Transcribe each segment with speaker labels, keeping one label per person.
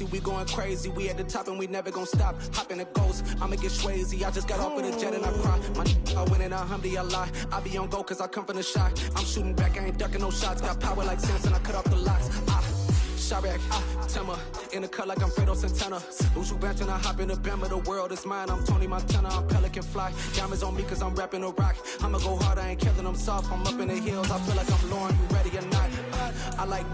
Speaker 1: crazy, we going crazy. We at the top and we never gonna stop. Hop in a ghost, I'ma get crazy. I just got off of the jet and I cry. My I win in a Humvee, I lie. I be on go cause I come from the shot. I'm shooting back, I ain't ducking no shots. Got power like Samson, I cut off the locks. Chirac, Timmer, in the cut like I'm Fredo Santana. Uju Benton, I hop in the Bama, the world is mine. I'm Tony Montana, I'm Pelican Fly. Diamonds on me cause I'm rapping a rock. I'ma go hard, I ain't killing them soft. I'm up in the hills, I feel like I'm Lauren, you ready or not? I like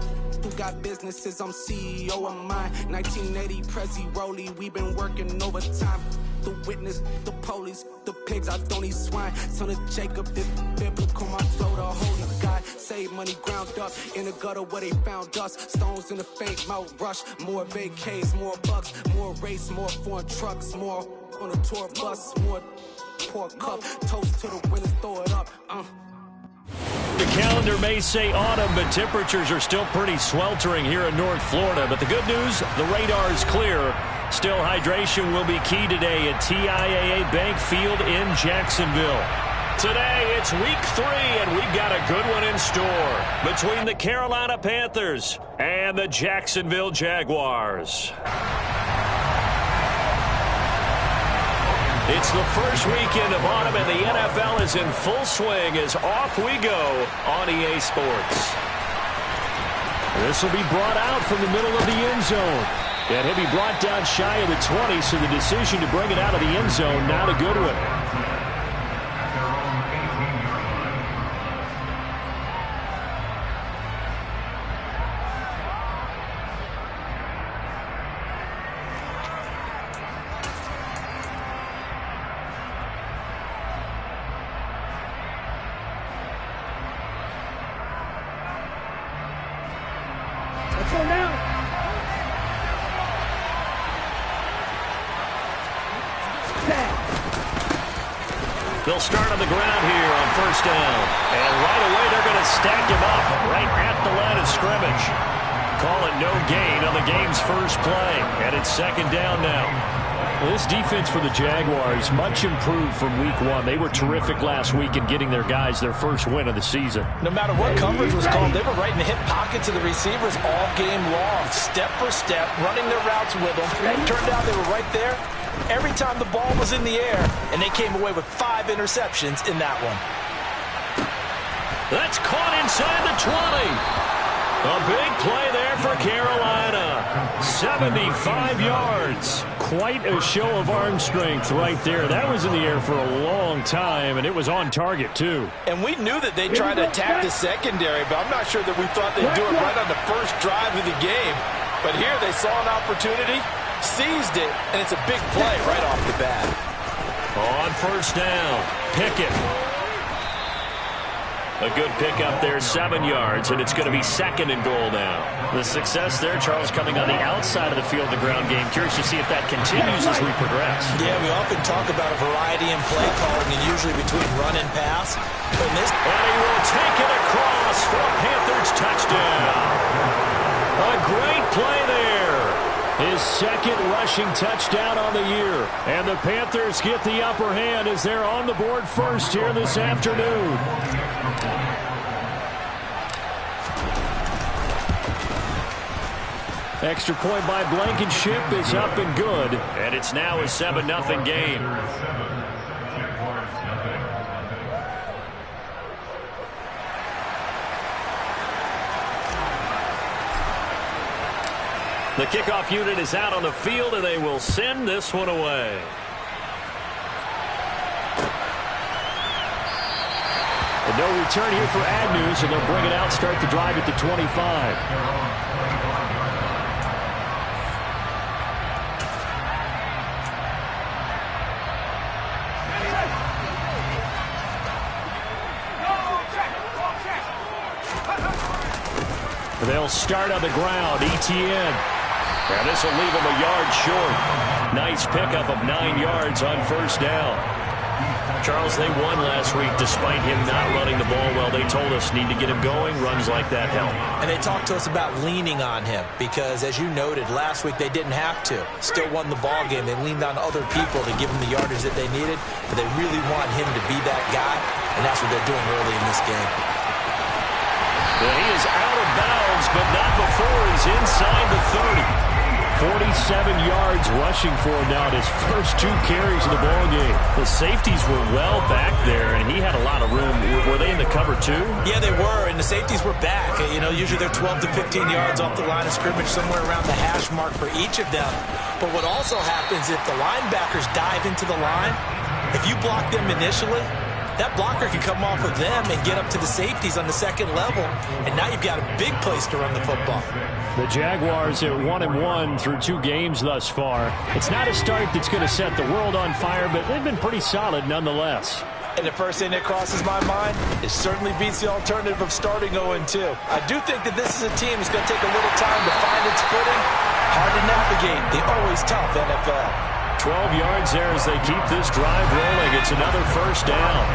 Speaker 1: who got businesses, I'm CEO of mine. 1980 Prezi Rolly, we been working overtime. The witness, the police, the pigs, I don't eat swine. Son of Jacob, this biblical, my flow, the holy God. Save money ground up in the gutter where they found us. Stones in the fake mouth rush. More vacays, more bucks, more race, more foreign trucks, more on a tour bus, more pour cup. Toast to the winners, throw it up.
Speaker 2: The calendar may say autumn, but temperatures are still pretty sweltering here in North Florida. But the good news, the radar is clear. Still, hydration will be key today at TIAA Bank Field in Jacksonville. Today, it's week 3, and we've got a good one in store between the Carolina Panthers and the Jacksonville Jaguars. It's the first weekend of autumn, and the NFL is in full swing as off we go on EA Sports. This will be brought out from the middle of the end zone. And he'll be brought down shy of the 20, so the decision to bring it out of the end zone, not a good one.
Speaker 3: Let's go now.
Speaker 2: They'll start on the ground here on first down. And right away, they're going to stack him up right at the line of scrimmage. Call it no gain on the game's first play. And it's second down now.
Speaker 4: Well, this defense for the Jaguars, much improved from week 1. They were terrific last week in getting their guys their first win of the season.
Speaker 5: No matter what coverage was called, they were right in the hip pockets of the receivers all game long, step for step, running their routes with them. Turned out they were right there every time the ball was in the air, and they came away with 5 interceptions in that one.
Speaker 2: That's caught inside the 20. A big play there for Carolina. 75 yards.
Speaker 4: Quite a show of arm strength right there. That was in the air for a long time, and it was on target, too.
Speaker 5: And we knew that they'd try to attack the secondary, but I'm not sure that we thought they'd do it right on the first drive of the game. But here they saw an opportunity, seized it, and it's a big play right off the bat.
Speaker 2: On first down, Pickett. A good pickup there, 7 yards, and it's going to be second and goal now.
Speaker 4: The success there, Charles, coming on the outside of the field, the ground game. Curious to see if that continues as we progress.
Speaker 5: Yeah, we often talk about a variety in play calling, and usually between run and pass. But in this,
Speaker 2: and he will take it across for a Panthers touchdown. A great play there.
Speaker 4: His second rushing touchdown on the year. And the Panthers get the upper hand as they're on the board first here this afternoon. Extra point by Blankenship is up and good.
Speaker 2: And it's now a 7-0 game. The kickoff unit is out on the field, and they will send this one away.
Speaker 4: And no return here for Agnew, so they'll bring it out, start the drive at the 25. They'll start on the ground. Etienne.
Speaker 2: And this will leave him a yard short.
Speaker 4: Nice pickup of 9 yards on first down.
Speaker 2: Charles, they won last week despite him not running the ball well. They told us need to get him going. Runs like that help.
Speaker 5: And they talked to us about leaning on him because, as you noted, last week they didn't have to. Still won the ball game. They leaned on other people to give them the yardage that they needed, but they really want him to be that guy, and that's what they're doing early in this game.
Speaker 2: Well, he is out of bounds, but not before he's inside the 30.
Speaker 4: 47 yards rushing for him now in his first 2 carries of the ball game.
Speaker 2: The safeties were well back there, and he had a lot of room. Were they in the cover too?
Speaker 5: Yeah, they were, and the safeties were back. You know, usually they're 12 to 15 yards off the line of scrimmage, somewhere around the hash mark for each of them. But what also happens if the linebackers dive into the line, if you block them initially, that blocker can come off of them and get up to the safeties on the second level, and now you've got a big place to run the football.
Speaker 4: The Jaguars at 1-1 through 2 games thus far. It's not a start that's going to set the world on fire, but they've been pretty solid nonetheless.
Speaker 5: And the first thing that crosses my mind, it certainly beats the alternative of starting 0-2. I do think that this is a team that's going to take a little time to find its footing. Hard to navigate the always tough NFL.
Speaker 4: 12 yards there as they keep this drive rolling. It's another first down.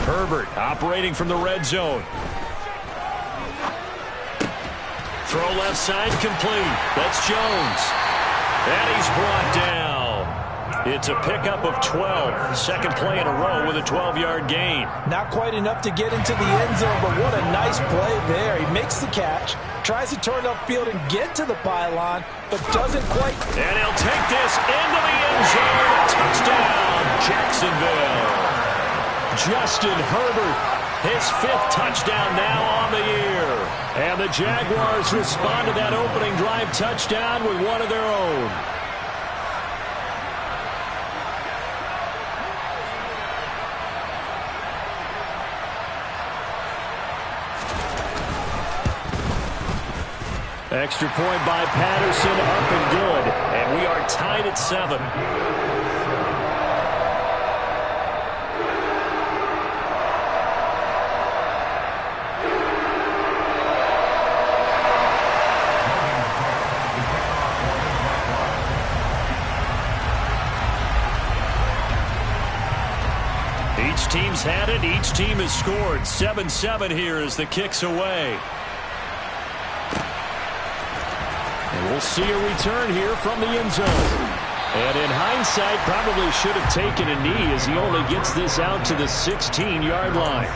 Speaker 4: Herbert operating from the red zone. Throw left side complete. That's Jones. And he's brought down. It's a pickup of 12. Second play in a row with a 12-yard gain.
Speaker 5: Not quite enough to get into the end zone, but what a nice play there. He makes the catch, tries to turn upfield and get to the pylon, but doesn't quite.
Speaker 2: And he'll take this into the end zone. Touchdown, Jacksonville. Justin Herbert, his 5th touchdown now on the year. And the Jaguars respond to that opening drive touchdown with one of their own. Extra point by Patterson, up and good. And we are tied at 7. Each team's had it. Each team has scored. 7-7 here as the kick's away. And we'll see a return here from the end zone. And in hindsight, probably should have taken a knee as he only gets this out to the 16-yard line.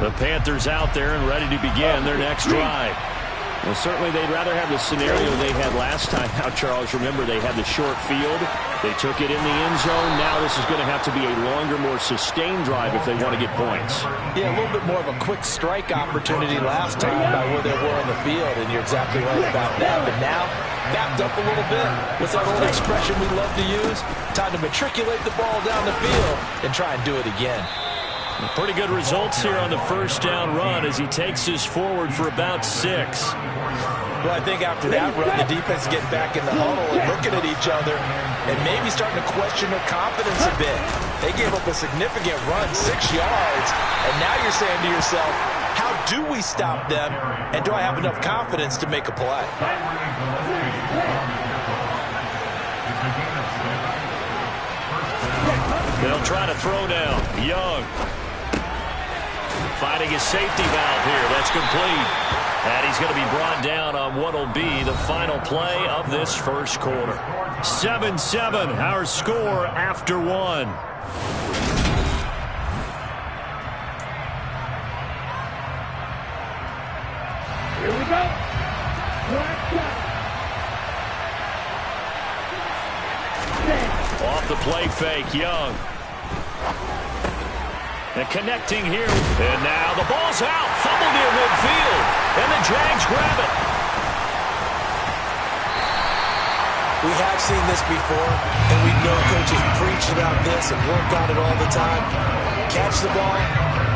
Speaker 2: The Panthers out there and ready to begin their next drive. Well, certainly they'd rather have the scenario they had last time out, Charles. Remember, they had the short field. They took it in the end zone. Now this is going to have to be a longer, more sustained drive if they want to get points.
Speaker 5: Yeah, a little bit more of a quick strike opportunity last time by where they were on the field, and you're exactly right about that. But now, backed up a little bit. What's that old expression we love to use? Time to matriculate the ball down the field and try and do it again.
Speaker 2: Pretty good results here on the first down run as he takes us forward for about 6.
Speaker 5: Well, I think after that run, the defense is getting back in the huddle and looking at each other and maybe starting to question their confidence a bit. They gave up a significant run, 6 yards, and now you're saying to yourself, how do we stop them, and do I have enough confidence to make a play?
Speaker 2: They'll try to throw down. Young finding his safety valve here. That's complete. And he's going to be brought down on what will be the final play of this first quarter. 7-7, our score after 1.
Speaker 3: Here we go.
Speaker 2: Off the play fake, Young. And connecting here. And now the ball's out. Fumble near midfield. And the Jags grab it.
Speaker 5: We have seen this before, and we know coaches preach about this and work on it all the time. Catch the ball.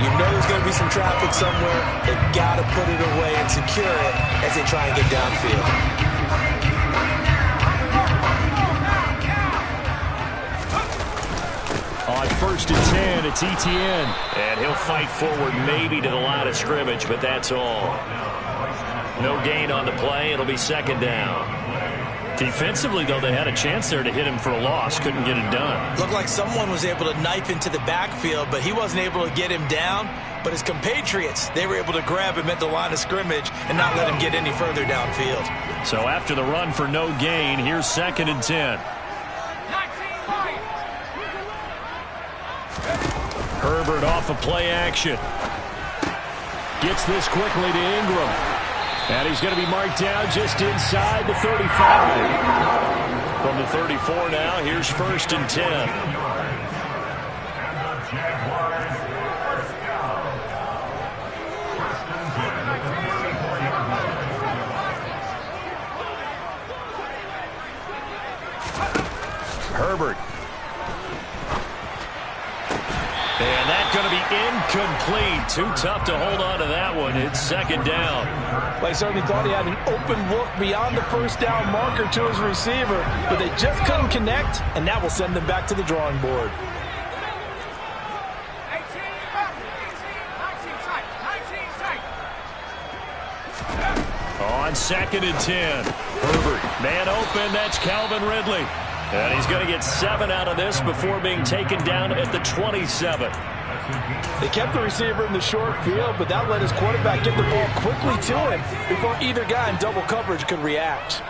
Speaker 5: You know there's going to be some traffic somewhere. They've got to put it away and secure it as they try and get downfield.
Speaker 2: On 1st and 10, it's Etienne. And he'll fight forward maybe to the line of scrimmage, but that's all. No gain on the play. It'll be 2nd down. Defensively, though, they had a chance there to hit him for a loss. Couldn't get it done.
Speaker 5: Looked like someone was able to knife into the backfield, but he wasn't able to get him down. But his compatriots, they were able to grab him at the line of scrimmage and not let him get any further downfield.
Speaker 2: So after the run for no gain, here's 2nd and 10. Herbert off of play action. Gets this quickly to Ingram. And he's going to be marked down just inside the 35. From the 34 now, here's 1st and 10. Herbert. And that's going to be incomplete. Too tough to hold on to that one. It's 2nd down.
Speaker 5: Well, he certainly thought he had an open look beyond the 1st down marker to his receiver, but they just couldn't connect, and that will send them back to the drawing board.
Speaker 2: On 2nd and 10. Herbert, man open. That's Calvin Ridley. And he's going to get 7 out of this before being taken down at the 27.
Speaker 5: They kept the receiver in the short field, but that let his quarterback get the ball quickly to him before either guy in double coverage could react.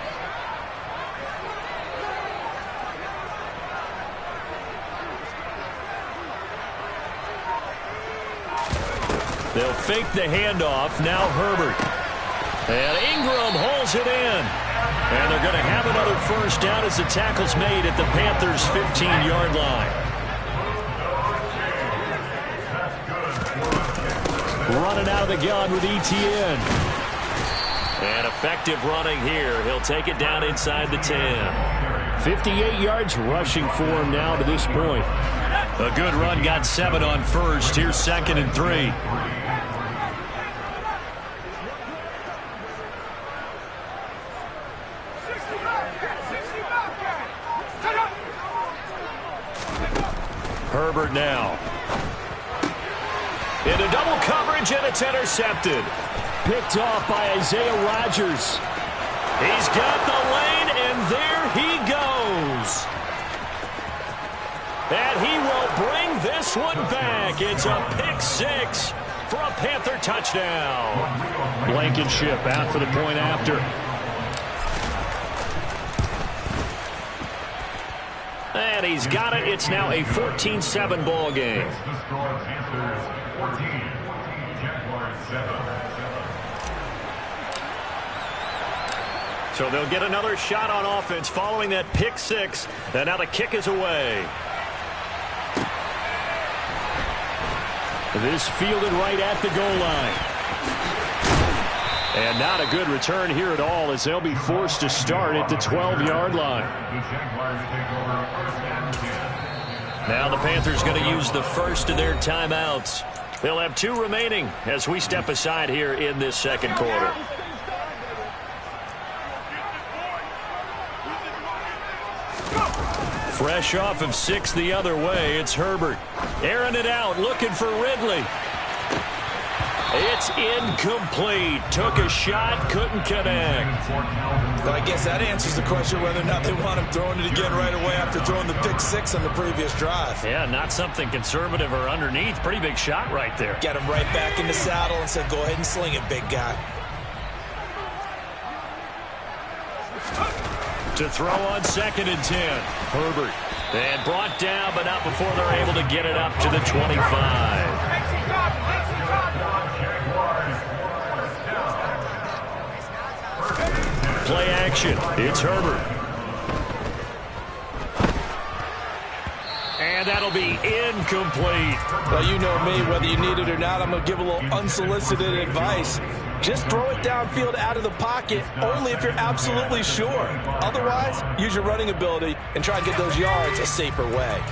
Speaker 2: They'll fake the handoff. Now Herbert. And Ingram holds it in. And they're going to have another 1st down as the tackle's made at the Panthers' 15-yard line. Running out of the gun with Etienne. And effective running here. He'll take it down inside the 10. 58 yards rushing for him now to this point. A good run, got 7 on 1st. Here's 2nd and 3. Herbert now. Into double coverage, and it's intercepted. Picked off by Isaiah Rodgers. He's got the lane, and there he goes. And he will bring this one back. It's a pick 6 for a Panther touchdown. Blankenship out for the point after. And he's got it. It's now a 14-7 ball game. So they'll get another shot on offense following that pick 6. And now the kick is away. This fielded right at the goal line. And not a good return here at all as they'll be forced to start at the 12-yard line. Now the Panthers going to use the first of their timeouts. They'll have 2 remaining as we step aside here in this 2nd quarter. Fresh off of 6 the other way, it's Herbert. Airing it out, looking for Ridley. It's incomplete. Took a shot, couldn't connect.
Speaker 5: Well, I guess that answers the question whether or not they want him throwing it again right away after throwing the pick 6 on the previous drive.
Speaker 2: Yeah, not something conservative or underneath. Pretty big shot right there.
Speaker 5: Get him right back in the saddle and said, go ahead and sling it, big guy.
Speaker 2: To throw on 2nd and 10. Herbert. And brought down, but not before they're able to get it up to the 25. Play action. It's Herbert. And that'll be incomplete.
Speaker 5: Well, you know me. Whether you need it or not, I'm going to give a little unsolicited advice. Just throw it downfield out of the pocket only if you're absolutely sure. Otherwise, use your running ability and try to get those yards a safer way.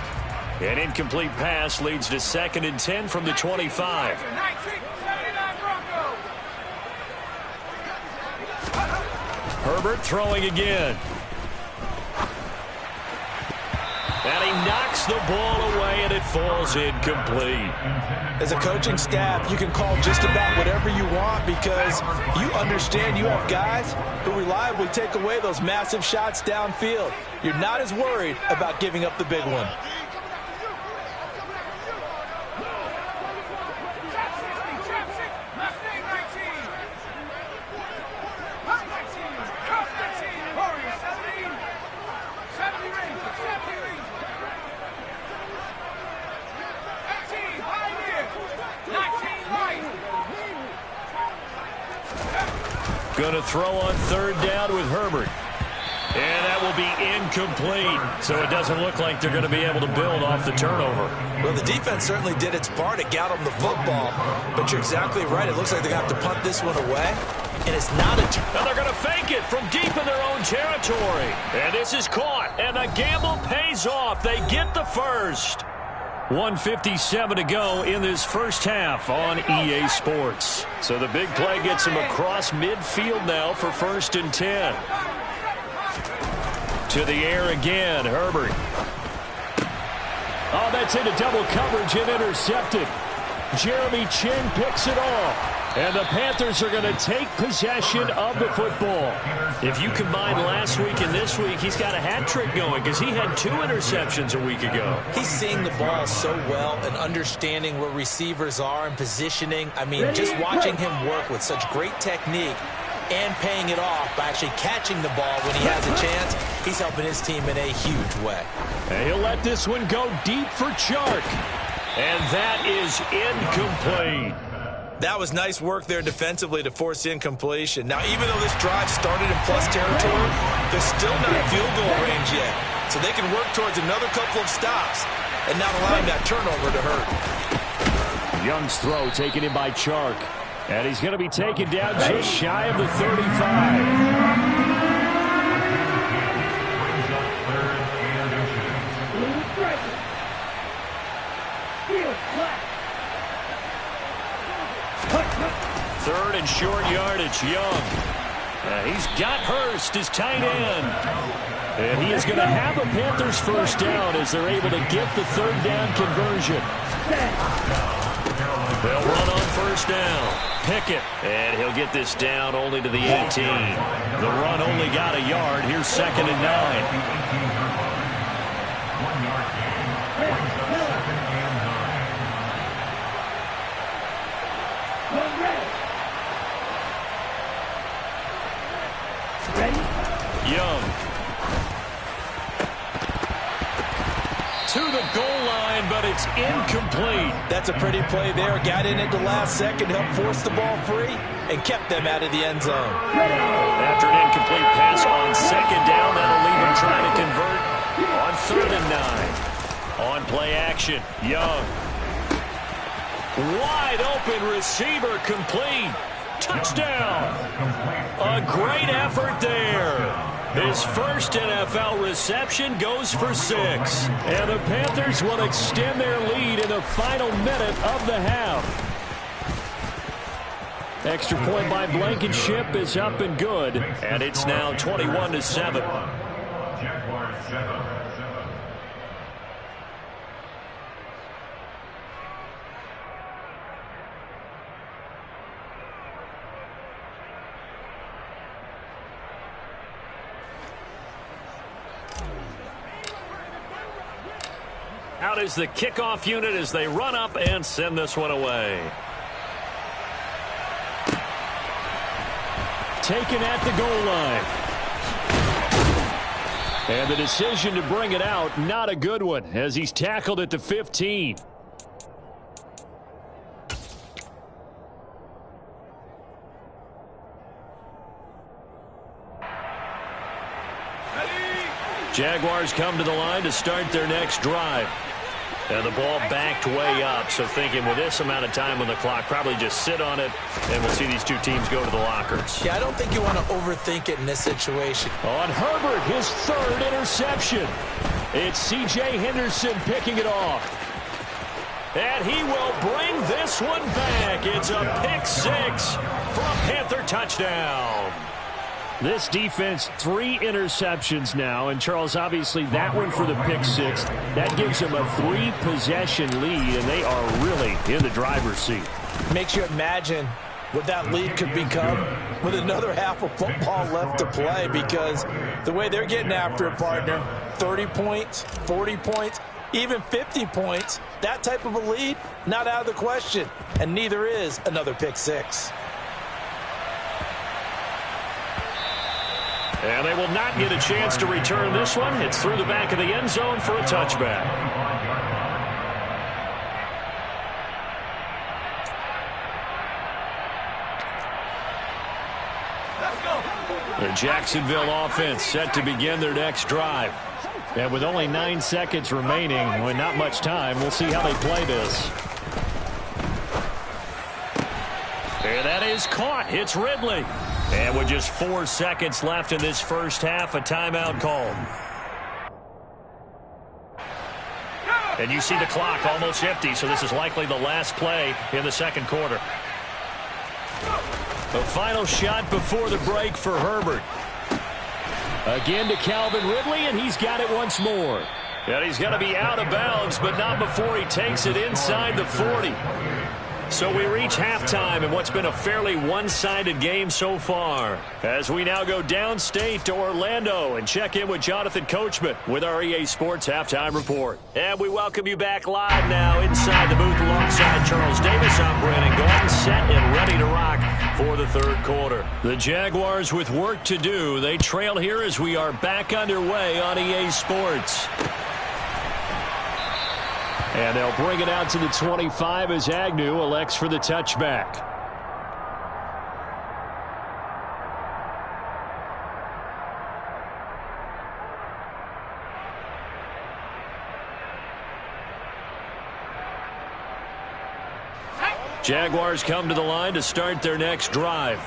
Speaker 2: An incomplete pass leads to 2nd and 10 from the 25. Herbert throwing again. And he knocks the ball away, and it falls incomplete.
Speaker 5: As a coaching staff, you can call just about whatever you want because you understand you have guys who reliably take away those massive shots downfield. You're not as worried about giving up the big one.
Speaker 2: Going to throw on third down with Herbert. And that will be incomplete. So it doesn't look like they're going to be able to build off the turnover.
Speaker 5: Well, the defense certainly did its part to get them the football. But you're exactly right. It looks like they're going to have to punt this one away. And it's not a...
Speaker 2: And they're going to fake it from deep in their own territory. And this is caught. And the gamble pays off. They get the first. 1:57 to go in this first half on EA Sports. So the big play gets him across midfield now for 1st and 10. To the air again, Herbert. Oh, that's into double coverage and intercepted. Jeremy Chin picks it off. And the Panthers are going to take possession of the football. If you combine last week and this week, he's got a hat trick going because he had 2 interceptions a week ago.
Speaker 5: He's seeing the ball so well and understanding where receivers are and positioning. I mean, just watching him work with such great technique and paying it off by actually catching the ball when he has a chance, he's helping his team in a huge way.
Speaker 2: And he'll let this one go deep for Chark. And that is incomplete.
Speaker 5: That was nice work there defensively to force incompletion. Now, even though this drive started in plus territory, they're still not in field goal range yet. So they can work towards another couple of stops and not allowing that turnover to hurt.
Speaker 2: Young's throw taken in by Chark. And he's going to be taken down just shy of the 35. Third and short yardage, Young. He's got Hurst, his tight end. And he is going to have a Panthers first down as they're able to get the third down conversion. They'll run on first down. Pickett. And he'll get this down only to the 18. The run only got a yard. Here's 2nd and 9. Young. To the goal line, but it's incomplete.
Speaker 5: That's a pretty play there. Got in at the last second, helped force the ball free, and kept them out of the end zone.
Speaker 2: After an incomplete pass on 2nd down, that'll leave him trying to convert on 3rd and 9. On play action, Young. Wide open receiver complete. Touchdown. A great effort there. His first NFL reception goes for 6. And the Panthers will extend their lead in the final minute of the half. Extra point by Blankenship is up and good. And it's now 21-7.
Speaker 3: Jaguars 7.
Speaker 2: Out is the kickoff unit as they run up and send this one away. Taken at the goal line. And the decision to bring it out, not a good one, as he's tackled at the 15. Jaguars come to the line to start their next drive. And the ball backed way up, so thinking with this amount of time on the clock, probably just sit on it, and we'll see these two teams go to the lockers.
Speaker 5: Yeah, I don't think you want to overthink it in this situation.
Speaker 2: On Herbert, his 3rd interception. It's C.J. Henderson picking it off. And he will bring this one back. It's a pick 6 for a Panther touchdown. This defense, 3 interceptions now. And, Charles, obviously that one for the pick 6. That gives them a 3-possession lead, and they are really in the driver's seat.
Speaker 5: Makes you imagine what that lead could become with another half of football left to play, because the way they're getting after it, partner, 30 points, 40 points, even 50 points, that type of a lead, not out of the question. And neither is another pick 6.
Speaker 2: And they will not get a chance to return this one. It's through the back of the end zone for a touchback. The Jacksonville offense set to begin their next drive. And with only 9 seconds remaining, with not much time, we'll see how they play this. And that is caught. It's Ridley. And with just 4 seconds left in this first half, a timeout called. And you see the clock almost empty, so this is likely the last play in the second quarter. The final shot before the break for Herbert. Again to Calvin Ridley, and he's got it once more. And he's going to be out of bounds, but not before he takes it inside the 40. So we reach halftime in what's been a fairly one-sided game so far, as we now go downstate to Orlando and check in with Jonathan Coachman with our EA Sports Halftime Report. And we welcome you back live now inside the booth alongside Charles Davis. I'm Brandon Gordon, set and ready to rock for the third quarter. The Jaguars with work to do. They trail here as we are back underway on EA Sports. And they'll bring it out to the 25 as Agnew elects for the touchback. Jaguars come to the line to start their next drive.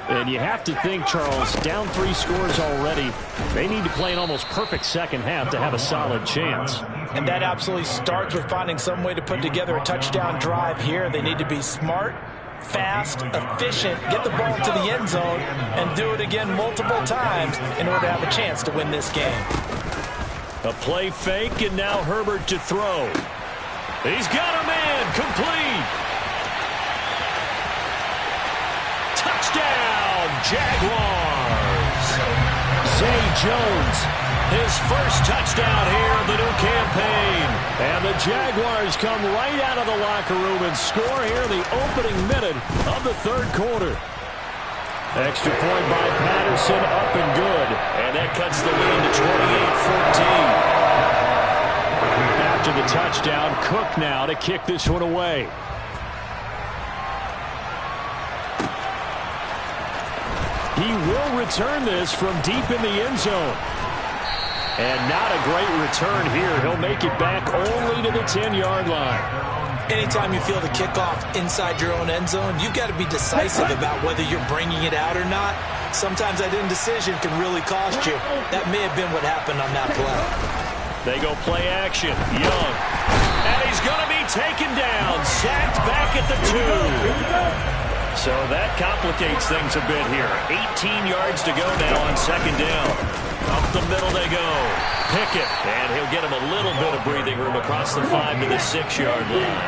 Speaker 2: And you have to think, Charles, down 3 scores already. They need to play an almost perfect second half to have a solid chance.
Speaker 5: And that absolutely starts with finding some way to put together a touchdown drive here. They need to be smart, fast, efficient, get the ball to the end zone, and do it again multiple times in order to have a chance to win this game.
Speaker 2: A play fake, and now Herbert to throw. He's got a man, complete. Touchdown, Jaguars. Zay Jones, his first touchdown here of the new campaign. And the Jaguars come right out of the locker room and score here the opening minute of the third quarter. Extra point by Patterson, up and good. And that cuts the lead to 28-14. After the touchdown, Cook now to kick this one away. He will return this from deep in the end zone. And not a great return here. He'll make it back only to the 10-yard line.
Speaker 5: Anytime you feel the kickoff inside your own end zone, you've got to be decisive about whether you're bringing it out or not. Sometimes that indecision can really cost you. That may have been what happened on that play.
Speaker 2: They go play action. Young. And he's going to be taken down. Sacked back at the 2. So that complicates things a bit here. 18 yards to go now on second down. Up the middle they go. Pickett, and he'll get him a little bit of breathing room across the 5 to the 6-yard line.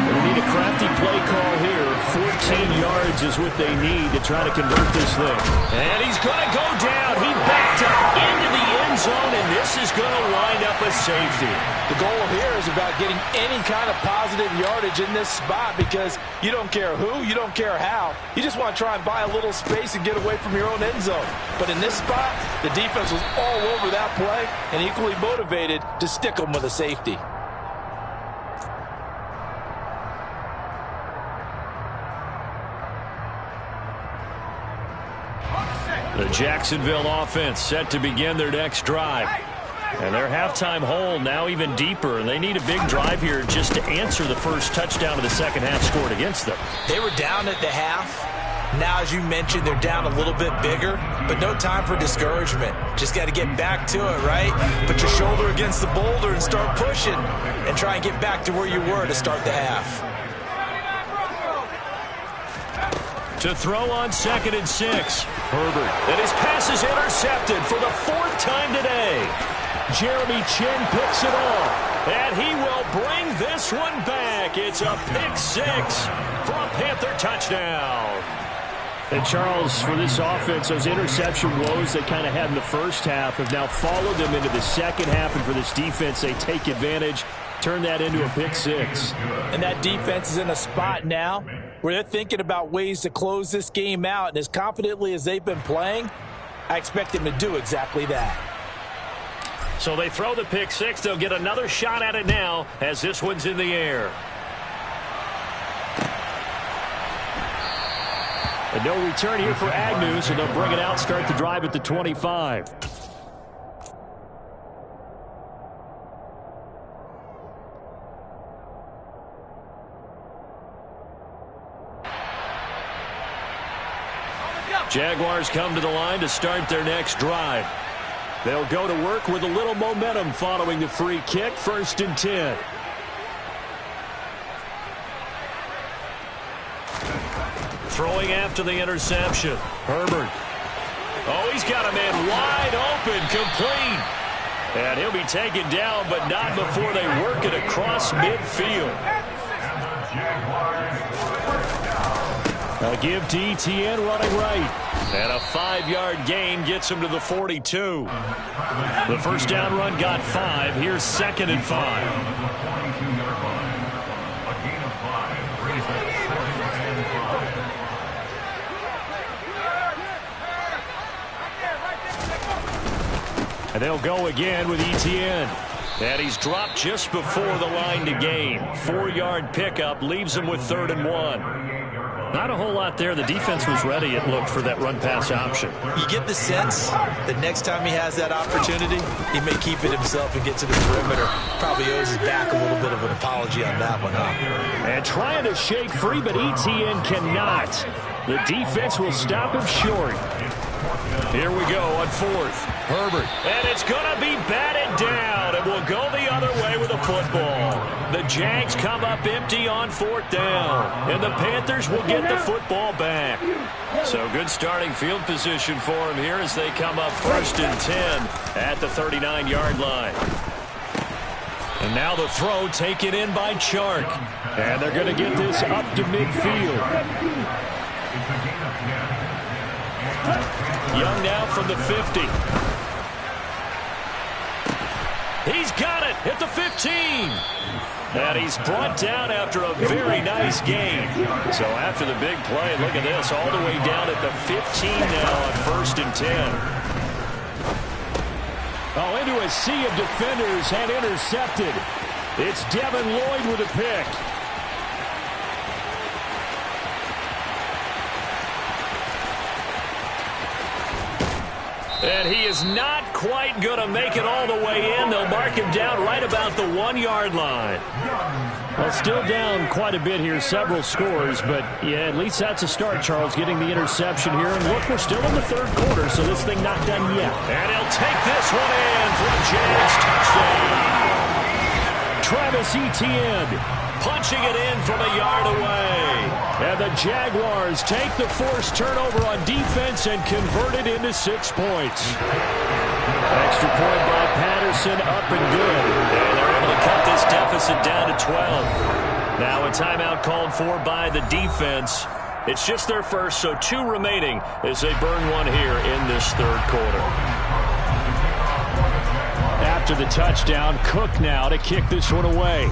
Speaker 2: We need a crafty play call here. 14 yards is what they need to try to convert this thing. And he's going to go down. He backed up into the end zone, and this is going to wind up a safety.
Speaker 5: The goal here is about getting any kind of positive yardage in this spot, because you don't care who, you don't care how. You just want to try and buy a little space and get away from your own end zone. But in this spot, the defense was all over that play and equally motivated to stick them with a safety.
Speaker 2: The Jacksonville offense set to begin their next drive. And their halftime hole now even deeper. They need a big drive here just to answer the first touchdown of the second half scored against them.
Speaker 5: They were down at the half. Now, as you mentioned, they're down a little bit bigger, but no time for discouragement. Just got to get back to it, right? Put your shoulder against the boulder and start pushing and try and get back to where you were to start the half.
Speaker 2: To throw on 2nd and 6. Herbert. And his pass is intercepted for the 4th time today. Jeremy Chin picks it off. And he will bring this one back. It's a pick 6 for a Panther touchdown.
Speaker 4: And Charles, for this offense, those interception woes they kind of had in the first half have now followed them into the second half. And for this defense, they take advantage, turn that into a pick 6.
Speaker 5: And that defense is in a spot now where they're thinking about ways to close this game out. And as confidently as they've been playing, I expect them to do exactly that.
Speaker 2: So they throw the pick 6. They'll get another shot at it now as this one's in the air.
Speaker 4: And no return here for Agnew, so they'll bring it out, start the drive at the 25.
Speaker 2: Jaguars come to the line to start their next drive. They'll go to work with a little momentum following the free kick. 1st and 10. Throwing after the interception. Herbert. Oh, he's got a man wide open, complete. And he'll be taken down, but not before they work it across midfield. A give to Etienne running right. And a 5-yard gain gets him to the 42. The first down run got 5. Here's 2nd and 5. And they'll go again with Etienne. And he's dropped just before the line to gain. 4-yard pickup leaves him with 3rd and 1. Not a whole lot there. The defense was ready, it looked, for that run-pass option.
Speaker 5: You get the sense that next time he has that opportunity, he may keep it himself and get to the perimeter. Probably owes his back a little bit of an apology on that one, huh?
Speaker 4: And trying to shake free, but Etienne cannot. The defense will stop him short.
Speaker 2: Here we go on 4th. Herbert. And it's going to be batted down. And we'll go the other way with the football. The Jags come up empty on 4th down. And the Panthers will get the football back. So good starting field position for them here as they come up 1st and 10 at the 39-yard line. And now the throw taken in by Chark. And they're going to get this up to midfield. Young now from the 50. He's got it at the 15. And he's brought down after a very nice gain. So after the big play, look at this, all the way down at the 15 now on 1st and 10.
Speaker 4: Oh, into a sea of defenders and intercepted. It's Devin Lloyd with a pick.
Speaker 2: And he is not quite going to make it all the way in. They'll mark him down right about the 1-yard line.
Speaker 4: Well, still down quite a bit here, several scores, but yeah, at least that's a start, Charles, getting the interception here. And look, we're still in the 3rd quarter, so this thing not done yet.
Speaker 2: And he'll take this one in for a Jags touchdown.
Speaker 4: Travis Etienne
Speaker 2: punching it in from a yard away.
Speaker 4: And the Jaguars take the forced turnover on defense and convert it into 6 points. Extra point by Patterson, up and good.
Speaker 2: And they're able to cut this deficit down to 12. Now a timeout called for by the defense. It's just their first, so 2 remaining as they burn one here in this 3rd quarter.
Speaker 4: After the touchdown, Cook now to kick this one away.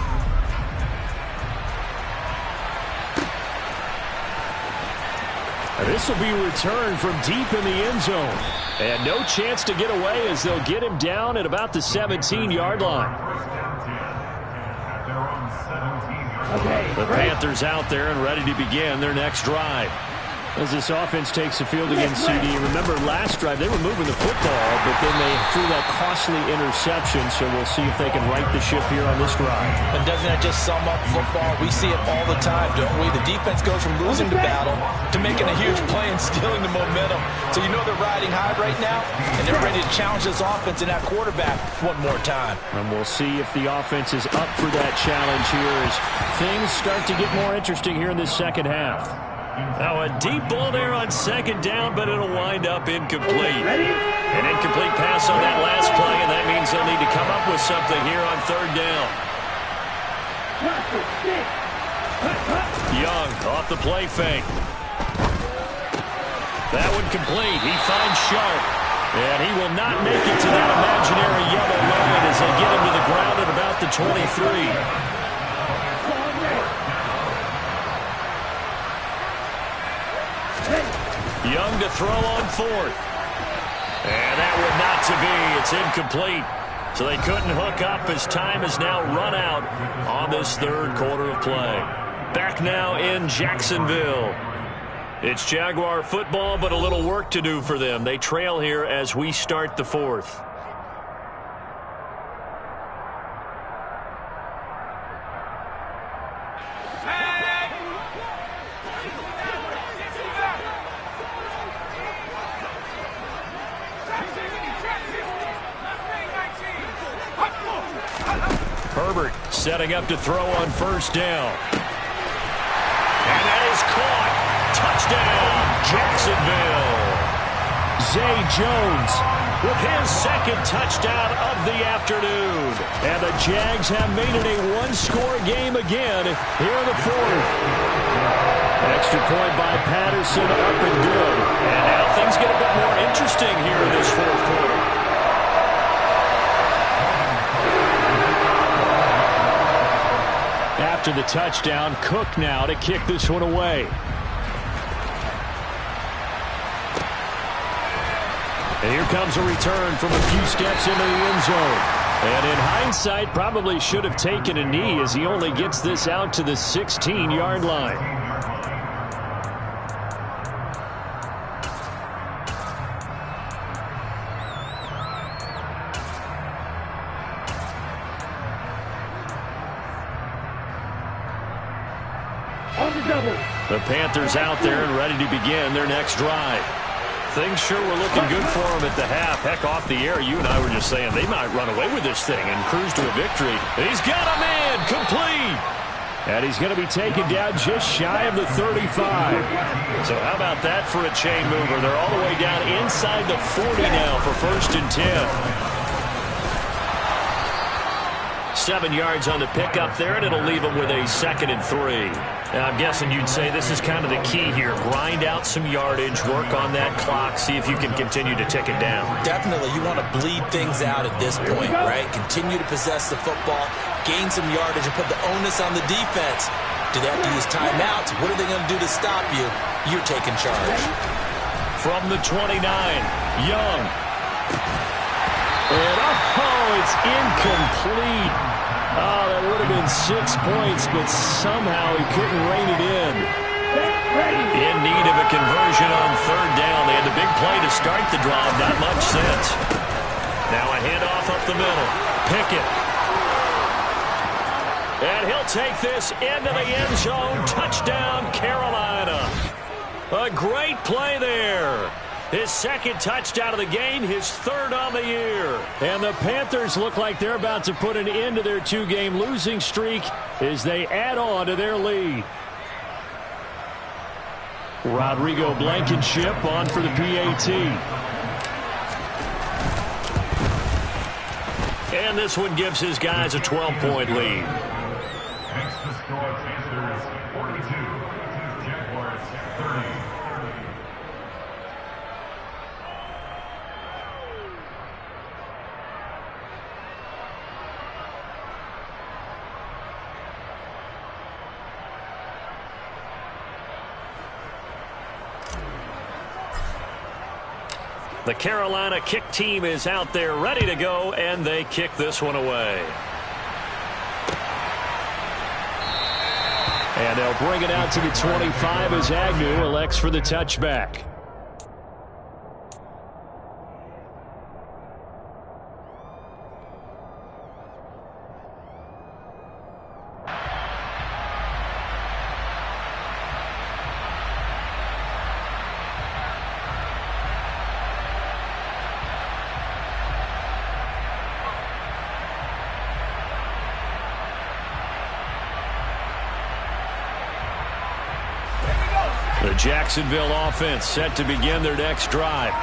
Speaker 4: This will be returned from deep in the end zone. And no chance to get away as they'll get him down at about the 17-yard line.
Speaker 2: The Panthers out there and ready to begin their next drive.
Speaker 4: As this offense takes the field against CD, remember last drive they were moving the football, but then they threw that costly interception, so we'll see if they can right the ship here on this drive.
Speaker 5: And doesn't that just sum up football? We see it all the time, don't we? The defense goes from losing the battle to making a huge play and stealing the momentum. So you know they're riding high right now, and they're ready to challenge this offense and that quarterback one more time.
Speaker 4: And we'll see if the offense is up for that challenge here as things start to get more interesting here in this second half.
Speaker 2: Now a deep ball there on second down, but it'll wind up incomplete. An incomplete pass on that last play, and that means they'll need to come up with something here on third down. Young off the play fake. That one complete. He finds Sharp. And he will not make it to that imaginary yellow line as they get him to the ground at about the 23. Young to throw on fourth. And that would not to be. It's incomplete. So they couldn't hook up as time has now run out on this third quarter of play. Back now in Jacksonville. It's Jaguar football, but a little work to do for them. They trail here as we start the fourth. Herbert setting up to throw on first down. And that is caught. Touchdown, Jacksonville. Zay Jones with his second touchdown of the afternoon. And the Jags have made it a one-score game again here in the fourth. Extra point by Patterson, up and good. And now things get a bit more interesting here in this fourth quarter. After the touchdown, Cook now to kick this one away. And here comes a return from a few steps into the end zone. And in hindsight, probably should have taken a knee as he only gets this out to the 16-yard line. The Panthers out there and ready to begin their next drive. Things sure were looking good for them at the half. Heck, off the air, you and I were just saying they might run away with this thing and cruise to a victory. He's got a man, complete. And he's going to be taken down just shy of the 35. So how about that for a chain mover? They're all the way down inside the 40 now for 1st and 10. 7 yards on the pickup there, and it'll leave them with a 2nd and 3. Now, I'm guessing you'd say this is kind of the key here. Grind out some yardage, work on that clock, see if you can continue to tick it down.
Speaker 5: Definitely. You want to bleed things out at this point, right? Continue to possess the football, gain some yardage, and put the onus on the defense. Do they have to use timeouts? What are they going to do to stop you? You're taking charge.
Speaker 2: From the 29, Young. And, it's incomplete. Oh, that would have been 6 points, but somehow he couldn't rein it in. In need of a conversion on third down. They had the big play to start the drive. Not much sense. Now a handoff up the middle. Pickett. And he'll take this into the end zone. Touchdown, Carolina. A great play there. His 2nd touchdown of the game, his 3rd on the year. And the Panthers look like they're about to put an end to their 2-game losing streak as they add on to their lead. Rodrigo Blankenship on for the PAT. And this one gives his guys a 12-point lead.
Speaker 3: Next to score, Panthers 42, Jaguars 30.
Speaker 2: The Carolina kick team is out there ready to go, and they kick this one away. And they'll bring it out to the 25 as Agnew elects for the touchback. The Jacksonville offense set to begin their next drive.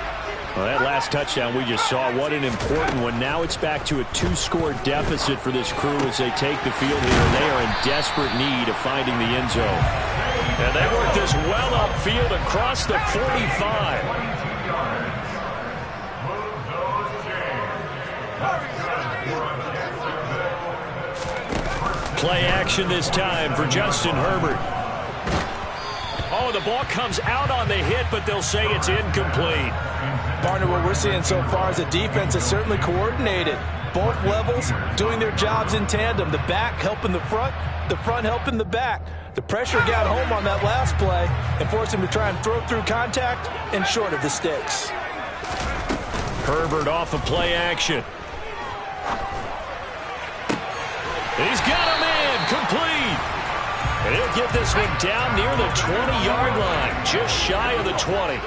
Speaker 2: Well, that last touchdown we just saw, what an important one. Now it's back to a 2-score deficit for this crew as they take the field here, and they are in desperate need of finding the end zone. And they work this well upfield across the 45. Play action this time for Justin Herbert. Oh, the ball comes out on the hit, but they'll say it's incomplete.
Speaker 5: Partner, what we're seeing so far is the defense is certainly coordinated. Both levels doing their jobs in tandem. The back helping the front helping the back. The pressure got home on that last play and forced him to try and throw through contact and short of the sticks.
Speaker 2: Herbert off of play action. He's got a man complete. And he'll get this one down near the 20-yard line, just shy of the 20.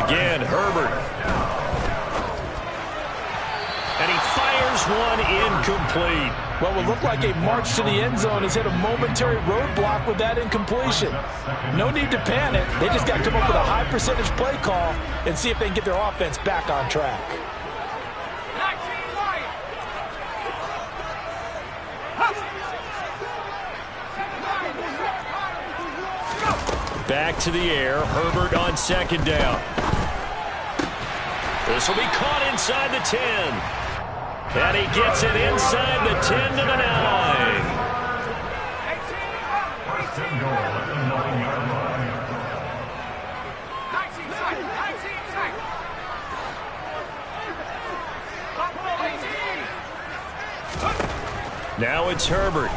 Speaker 2: Again, Herbert. And he fires one incomplete.
Speaker 5: What would look like a march to the end zone has hit a momentary roadblock with that incompletion. No need to panic. They just got to come up with a high percentage play call and see if they can get their offense back on track.
Speaker 2: Back to the air. Herbert on second down. This will be caught inside the 10. And he gets it inside the 10 to the 9.
Speaker 3: First and goal at the 9-yard line.
Speaker 2: Now it's Herbert.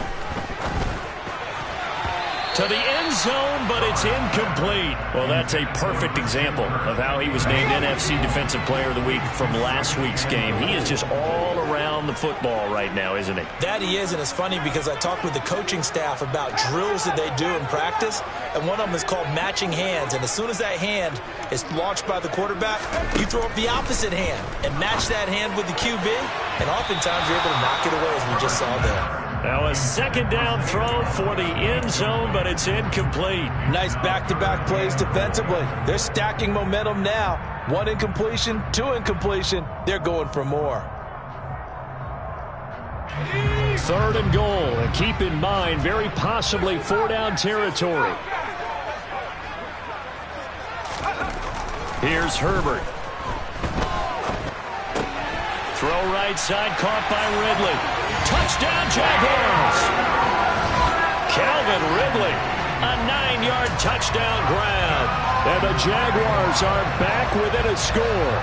Speaker 2: To the end zone, but it's incomplete. Well, that's a perfect example of how he was named NFC Defensive Player of the Week from last week's game. He is just all around the football right now, isn't he?
Speaker 5: That he is, and it's funny because I talked with the coaching staff about drills that they do in practice, and one of them is called matching hands. And as soon as that hand is launched by the quarterback, you throw up the opposite hand and match that hand with the QB, and oftentimes you're able to knock it away, as we just saw there.
Speaker 2: Now a second down throw for the end zone, but it's incomplete.
Speaker 5: Nice back-to-back plays defensively. They're stacking momentum now. 1 incompletion, 2 incompletion. They're going for more.
Speaker 2: Third and goal, and keep in mind, very possibly 4-down territory. Here's Herbert. Throw right side, caught by Ridley. Touchdown, Jaguars! Calvin Ridley, a 9-yard touchdown grab. And the Jaguars are back within a score.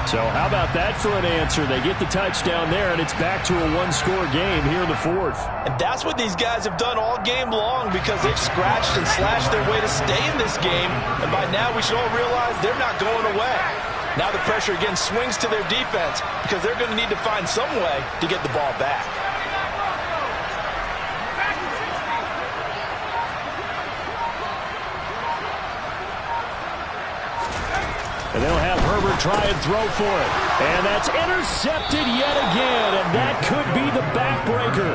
Speaker 2: So how about that for an answer? They get the touchdown there, and it's back to a 1-score game here in the 4th.
Speaker 5: And that's what these guys have done all game long because they've scratched and slashed their way to stay in this game. And by now we should all realize they're not going away. Now the pressure again swings to their defense because they're going to need to find some way to get the ball back.
Speaker 2: And they'll have Herbert try and throw for it. And that's intercepted yet again, and that could be the backbreaker.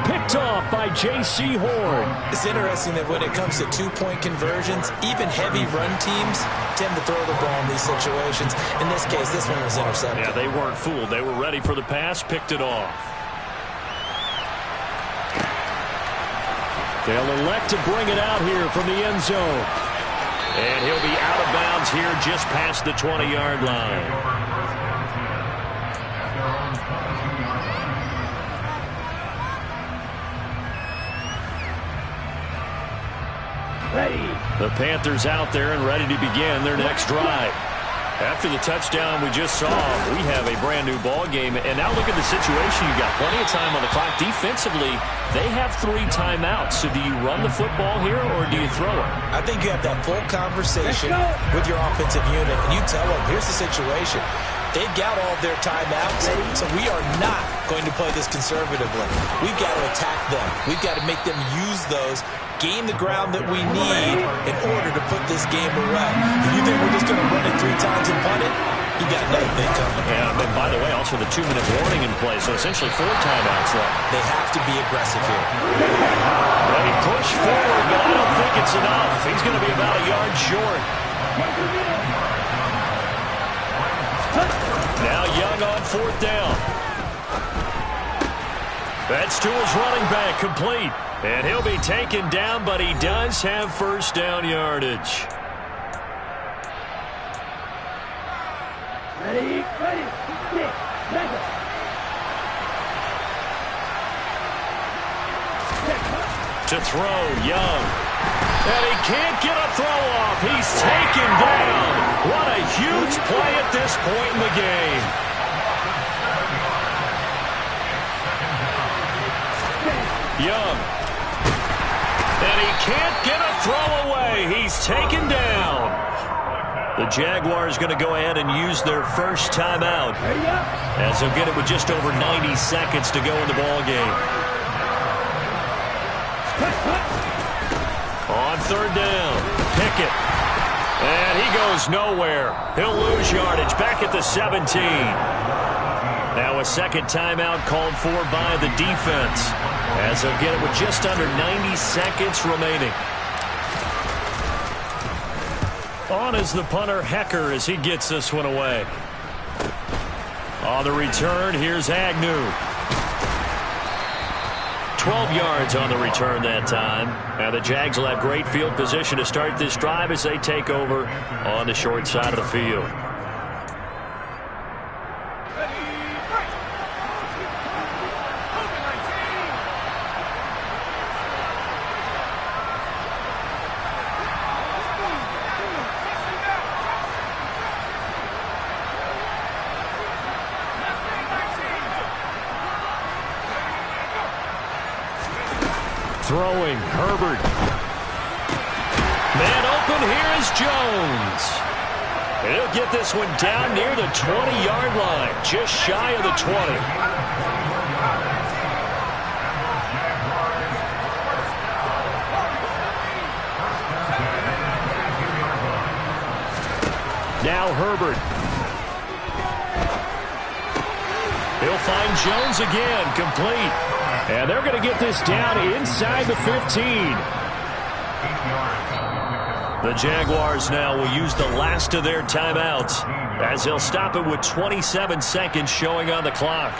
Speaker 2: Picked off by J.C. Horn.
Speaker 5: It's interesting that when it comes to 2-point conversions, even heavy run teams tend to throw the ball in these situations. In this case, this one was intercepted.
Speaker 2: Yeah, they weren't fooled. They were ready for the pass, picked it off. They'll elect to bring it out here from the end zone. And he'll be out of bounds here just past the 20-yard line. The Panthers out there and ready to begin their next drive. After the touchdown we just saw, we have a brand-new ball game. And now look at the situation. You've got plenty of time on the clock. Defensively, they have 3 timeouts. So do you run the football here or do you throw it?
Speaker 5: I think you have that full conversation with your offensive unit, and you tell them, here's the situation. They've got all of their timeouts, so we are not going to play this conservatively. We've got to attack them. We've got to make them use those, gain the ground that we need in order to put this game away. If you think we're just going to run it 3 times and punt it, you got another thing coming.
Speaker 2: Yeah, and by the way, also the 2-minute warning in play, so essentially 4 timeouts left.
Speaker 5: They have to be aggressive here.
Speaker 2: Well, he pushed forward, but I don't think it's enough. He's going to be about a yard short. Now Young on 4th down. That's to his running back, complete. And he'll be taken down, but he does have 1st down yardage.
Speaker 6: Ready, stick, measure.
Speaker 2: To throw, Young. And he can't get a throw off. He's taken down. What a huge play at this point in the game. Young. And he can't get a throw away. He's taken down. The Jaguars going to go ahead and use their first timeout, as they'll get it with just over 90 seconds to go in the ball game. On 3rd down, Pickett. And he goes nowhere. He'll lose yardage back at the 17. Now a second timeout called for by the defense, as they'll get it with just under 90 seconds remaining. On is the punter, Hecker, as he gets this one away. On the return, here's Agnew. 12 yards on the return that time. Now the Jags will have great field position to start this drive as they take over on the short side of the field. Throwing, Herbert. Man open, here is Jones. He'll get this one down near the 20-yard line, just shy of the 20. Now Herbert. He'll find Jones again, complete. And they're going to get this down inside the 15. The Jaguars now will use the last of their timeouts, as they'll stop it with 27 seconds showing on the clock.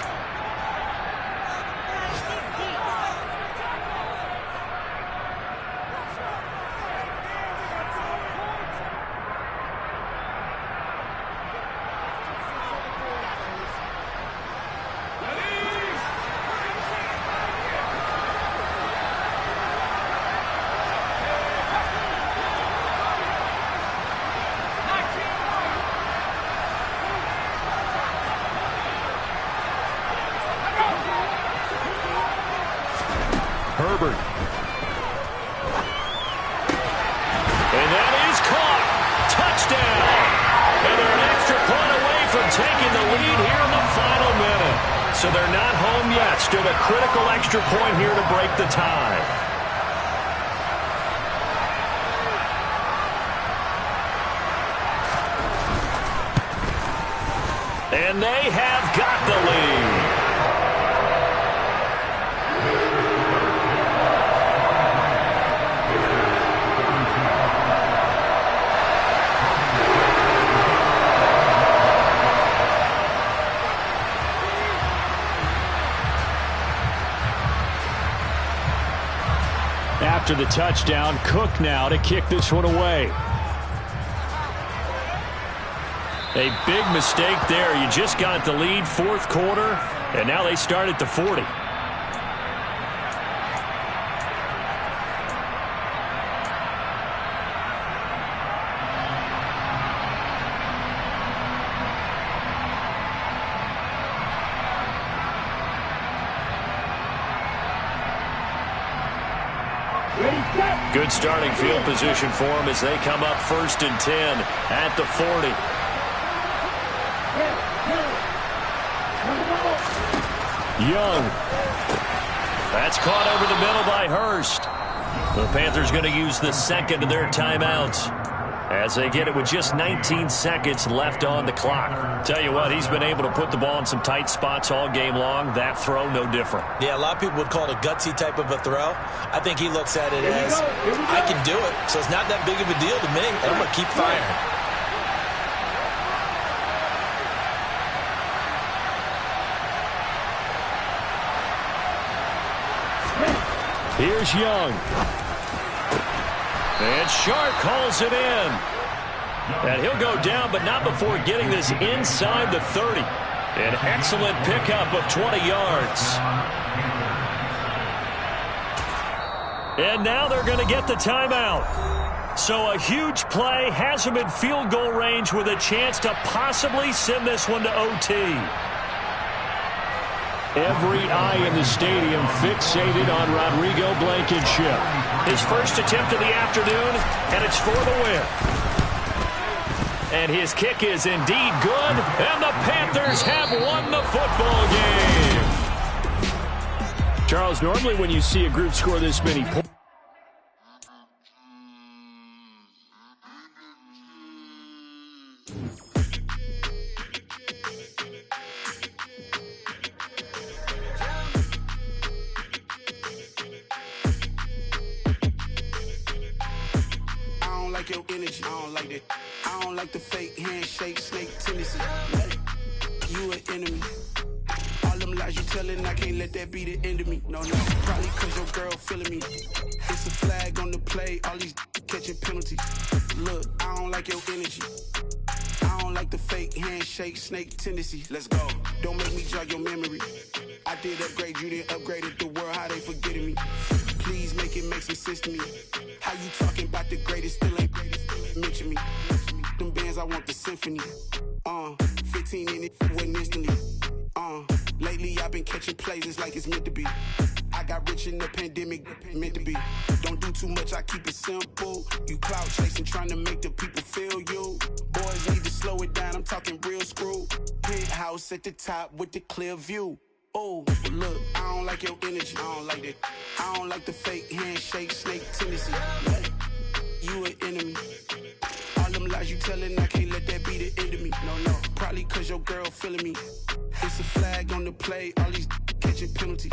Speaker 2: Herbert. And that is caught. Touchdown. And they're an extra point away from taking the lead here in the final minute. So they're not home yet. Still a critical extra point here to break the tie. And they have got the lead. After the touchdown, Cook now to kick this one away. A big mistake there. You just got the lead 4th quarter, and now they start at the 40. Good starting field position for them as they come up 1st and 10 at the 40. Young. That's caught over the middle by Hurst. The Panthers going to use the second of their timeouts. as they get it with just 19 seconds left on the clock. Tell you what, he's been able to put the ball in some tight spots all game long. That throw, no different.
Speaker 5: Yeah, a lot of people would call it a gutsy type of a throw. I think he looks at it as, I can do it, so it's not that big of a deal to me, and I'm going to keep firing.
Speaker 2: Here's Young. And Shark calls it in. And he'll go down, but not before getting this inside the 30. An excellent pickup of 20 yards. And now they're going to get the timeout. So a huge play has him in field goal range with a chance to possibly send this one to OT. Every eye in the stadium fixated on Rodrigo Blankenship. His first attempt of the afternoon, and it's for the win. And his kick is indeed good, and the Panthers have won the football game. Charles, normally when you see a group score this many points,
Speaker 1: your energy, I don't like that. I don't like the fake handshake, snake tendency. You an enemy. All them lies you telling, I can't let that be the end of me. No, probably cause your girl feeling me. It's a flag on the play, all these catching penalties. Look, I don't like your energy. I don't like the fake handshake, snake tendency. Let's go. Don't make me jog your memory. I did upgrade, you didn't upgrade it. The world, how they forgetting me. Please make it make some sense to me. How you talking about the greatest, still ain't greatest, mention me. Them bands, I want the symphony. 15 in it, wasn't instantly. Lately I've been catching plays, it's like it's meant to be. I got rich in the pandemic, meant to be. Don't do too much, I keep it simple. You clout chasing, trying to make the people feel you. Boys need to slow it down, I'm talking real screw. Penthouse at the top with the clear view. Oh, look, I don't like your energy, I don't like that. I don't like the fake handshake, snake tendency. You an enemy. All them lies you telling, I can't let that be the end of me. No, probably cause your girl feeling me. It's a flag on the play, all these catching penalties.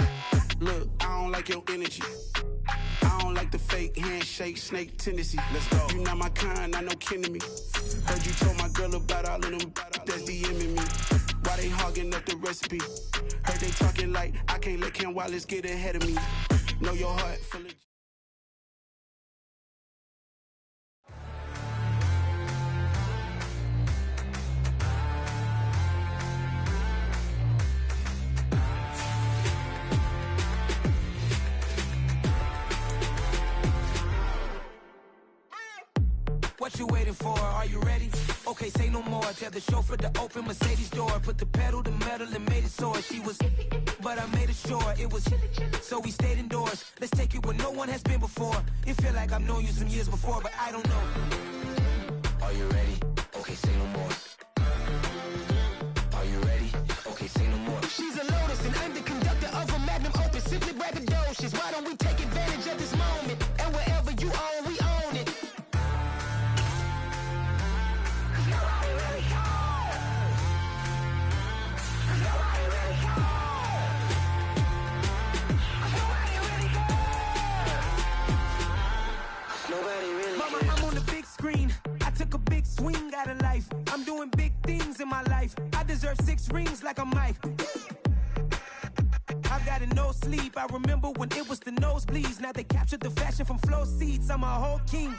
Speaker 1: Look, I don't like your energy. I don't like the fake handshake, snake tendency. Let's go. You not my kind, I know kin to me. Heard you told my girl about all of them that's DMing me. Why they hogging up the recipe? Heard they talking like I can't let Ken Wallace get ahead of me. Know your heart full of...
Speaker 7: What you waiting for? Are you ready? Okay, say no more. Tell the chauffeur to open Mercedes door. Put the pedal to metal and made it soar. She was, but I made it sure it was. So we stayed indoors. Let's take it where no one has been before. It feel like I've known you some years before, but I don't know. Are you ready? Okay, say no more. Are you ready? Okay, say no more.
Speaker 8: She's a Lotus and I'm the conductor of a Magnum Opus. Simply braggadocious. Why don't we take advantage of this moment? And wherever you own, we own it.
Speaker 7: Mama, I'm on the big screen. I took a big swing out of life. I'm doing big things in my life. I deserve 6 rings like a Mike. I've got no sleep. I remember when it was the nosebleeds. Now they captured the fashion from flow seats. I'm a whole king.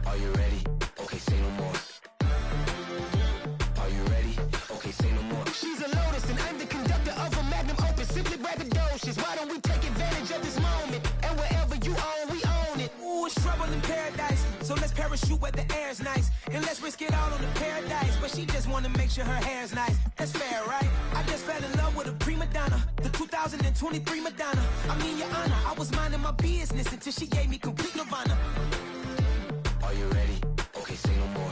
Speaker 8: Are you ready? Okay, say no more. Are you ready? Okay, say no more. She's a Lotus and I'm the conductor of a Magnum Opus. Simply braggadocious. Why don't we take advantage of this moment? And wherever you own, we own it.
Speaker 7: Ooh, it's trouble in paradise. So let's parachute where the air's nice. And let's risk it all on the paradise. But she just wanna make sure her hair's nice. That's fair, right? I just fell in love with a prima donna. The 2023 Madonna. I mean, your honor, I was minding my business until she gave me complete nirvana.
Speaker 8: Are you ready? Okay, say no more.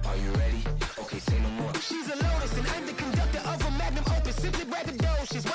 Speaker 8: Are you ready? Okay, say no more. She's a Lotus and I'm the conductor of a Magnum Opus. Simply braggadocious.